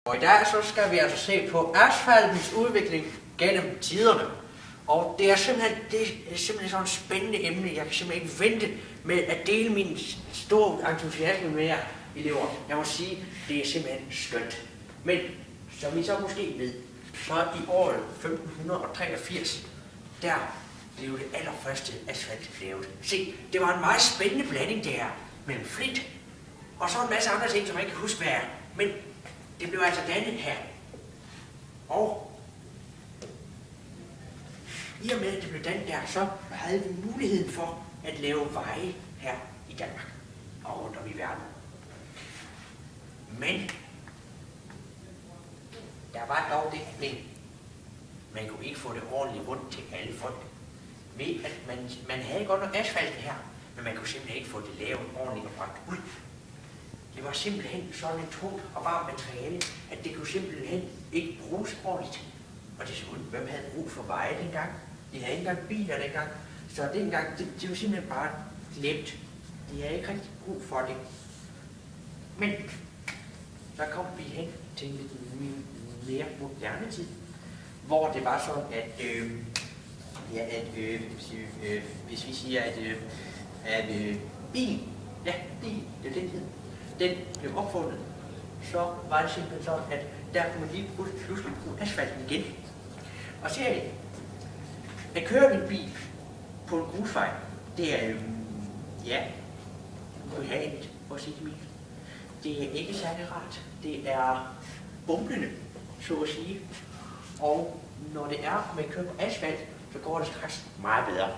Og i dag så skal vi altså se på asfaltens udvikling gennem tiderne. Og det er simpelthen sådan et spændende emne. Jeg kan simpelthen ikke vente med at dele min store entusiasme med jer elever. Jeg må sige, det er simpelthen skønt. Men som I så måske ved, så i året 1583, der blev det allerførste asfalt lavet. Se, det var en meget spændende blanding der mellem flint og så en masse andre ting, som jeg ikke kan huske, hvad er. Men det blev altså dannet her. Og i og med, at det blev dannet der, så havde vi muligheden for at lave veje her i Danmark og rundt om i verden. Men der var dog det, men man kunne ikke få det ordentligt rundt til alle folk. Ved at man havde godt nok asfalt her, men man kunne simpelthen ikke få det lavet ordentligt og bragt ud. Det var simpelthen sådan et tungt og varmt materiale, at det kunne simpelthen ikke bruges ordentligt. Og desuden, hvem havde brug for veje dengang? De havde ikke engang biler dengang. Så dengang, det var simpelthen bare glemt. De havde ikke rigtig brug for det. Men så kom vi hen til en lidt mere moderne tid, hvor det var sådan, at hvis vi siger, at bil, det er den hed, den blev opfundet, så var det simpelthen sådan, at der kunne man lige pludselig bruge asfalten igen. Og så at køre en bil på en grusvej, det er behageligt, for at sige det mildt. Det er ikke særlig rart. Det er bumlende, så at sige. Og når det er, at man kører på asfalt, så går det straks meget bedre.